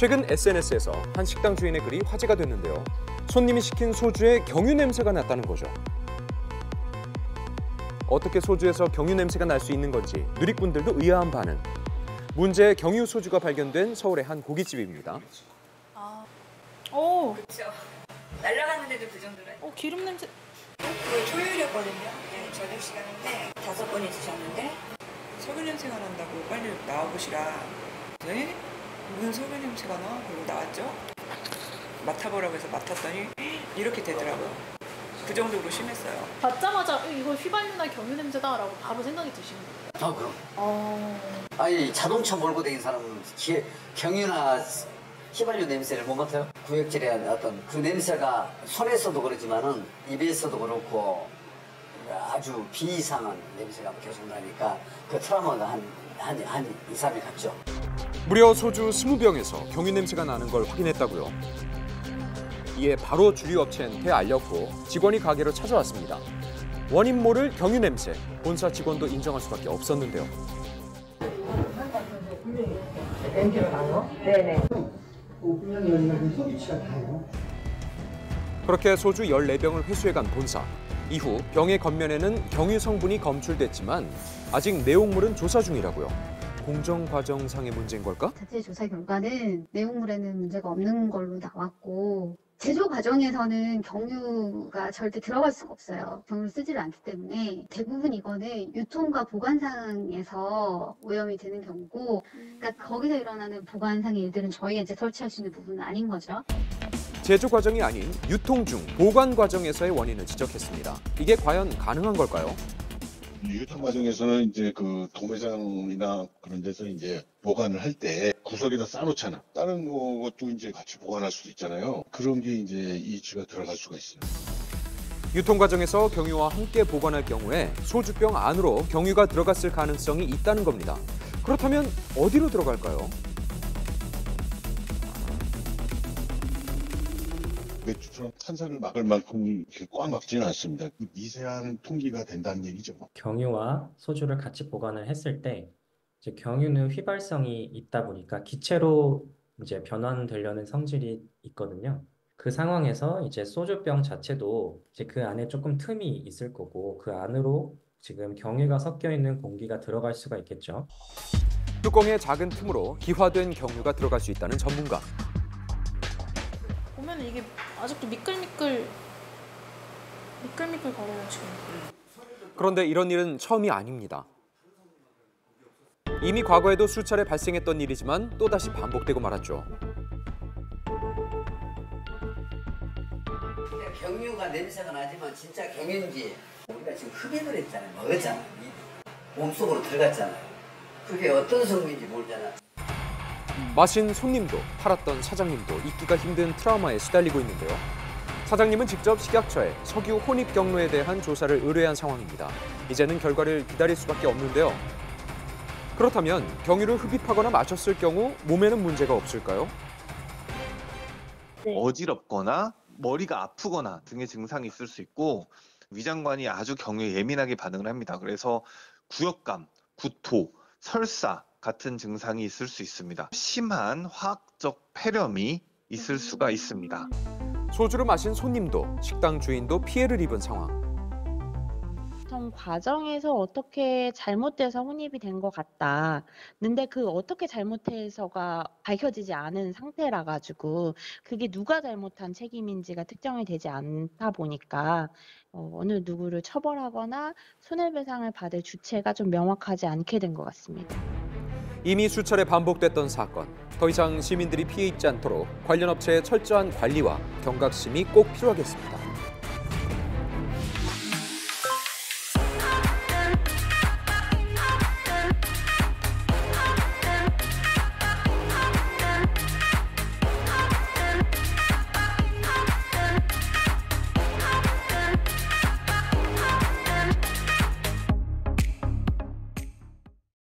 최근 SNS에서 한 식당 주인의 글이 화제가 됐는데요. 손님이 시킨 소주에 경유 냄새가 났다는 거죠. 어떻게 소주에서 경유 냄새가 날 수 있는 건지 누리꾼들도 의아한 반응. 문제의 경유 소주가 발견된 서울의 한 고깃집입니다. 그렇죠. 날아갔는데도 그 정도는. 기름 냄새. 그거 초유였거든요. 네, 저녁 시간인데 5번이 드셨는데 석유 냄새가 난다고 빨리 나와보시라. 네? 무슨 석유 냄새가 나? 그리고 나왔죠. 맡아보라고 해서 맡았더니 이렇게 되더라고요. 그 정도로 심했어요. 받자마자 이거 휘발유나 경유 냄새다라고 바로 생각이 드시는 거예요? 그럼. 아니 자동차 몰고 다니는 사람은 경유나 휘발유 냄새를 못 맡아요? 구역질의 어떤 그 냄새가 손에서도 그렇지만은 입에서도 그렇고 아주 비이상한 냄새가 계속 나니까 그 트라우마가 한 2, 3일 갔죠. 무려 소주 20병에서 경유 냄새가 나는 걸 확인했다고요. 이에 바로 주류업체한테 알렸고 직원이 가게로 찾아왔습니다. 원인 모를 경유 냄새, 본사 직원도 인정할 수밖에 없었는데요. 냄새가 나요? 네네. 분명히 여기가 소주치가 다요. 그렇게 소주 14병을 회수해간 본사. 이후 병의 겉면에는 경유 성분이 검출됐지만 아직 내용물은 조사 중이라고요. 공정 과정상의 문제인 걸까? 자체 조사 결과는 내용물에는 문제가 없는 걸로 나왔고 제조 과정에서는 경유가 절대 들어갈 수가 없어요. 경유를 쓰지를 않기 때문에 대부분 이거는 유통과 보관상에서 오염이 되는 경우고 그러니까 거기서 일어나는 보관상의 일들은 저희가 이제 설치할 수 있는 부분은 아닌 거죠. 제조 과정이 아닌 유통 중 보관 과정에서의 원인을 지적했습니다. 이게 과연 가능한 걸까요? 유통 과정에서는 이제 그 도매장이나 그런 데서 이제 보관을 할 때 구석에다 싸놓잖아. 다른 것도 이제 같이 보관할 수도 있잖아요. 그런 게 이제 이치가 들어갈 수가 있어요. 유통 과정에서 경유와 함께 보관할 경우에 소주병 안으로 경유가 들어갔을 가능성이 있다는 겁니다. 그렇다면 어디로 들어갈까요? 맥주처럼 탄산을 막을 만큼 이렇게 꽉 막지는 않습니다. 미세한 통기가 된다는 얘기죠. 경유와 소주를 같이 보관을 했을 때 이제 경유는 휘발성이 있다 보니까 기체로 이제 변환되려는 성질이 있거든요. 그 상황에서 이제 소주병 자체도 이제 그 안에 조금 틈이 있을 거고 그 안으로 지금 경유가 섞여 있는 공기가 들어갈 수가 있겠죠. 뚜껑의 작은 틈으로 기화된 경유가 들어갈 수 있다는 전문가. 보면 이게 아직도 미끌미끌 거려요 지금. 그런데 이런 일은 처음이 아닙니다. 이미 과거에도 수차례 발생했던 일이지만 또다시 반복되고 말았죠. 경유가 냄새가 나지만 진짜 경유인지 우리가 지금 흡입을 했잖아요. 먹었잖아. 몸속으로 들어갔잖아요. 그게 어떤 성분인지 모르잖아. 마신 손님도 팔았던 사장님도 잊기가 힘든 트라우마에 시달리고 있는데요. 사장님은 직접 식약처에 석유 혼입 경로에 대한 조사를 의뢰한 상황입니다. 이제는 결과를 기다릴 수밖에 없는데요. 그렇다면 경유를 흡입하거나 마셨을 경우 몸에는 문제가 없을까요? 네. 어지럽거나 머리가 아프거나 등의 증상이 있을 수 있고 위장관이 아주 경유에 예민하게 반응을 합니다. 그래서 구역감, 구토, 설사 같은 증상이 있을 수 있습니다. 심한 화학적 폐렴이 있을 수가 있습니다. 소주를 마신 손님도 식당 주인도 피해를 입은 상황. 과정에서 어떻게 잘못돼서 혼입이 된 것 같다. 근데 그 어떻게 잘못해서가 밝혀지지 않은 상태라 가지고 그게 누가 잘못한 책임인지가 특정이 되지 않다 보니까 어느 누구를 처벌하거나 손해배상을 받을 주체가 좀 명확하지 않게 된 것 같습니다. 이미 수차례 반복됐던 사건. 더 이상 시민들이 피해 입지 않도록 관련 업체의 철저한 관리와 경각심이 꼭 필요하겠습니다.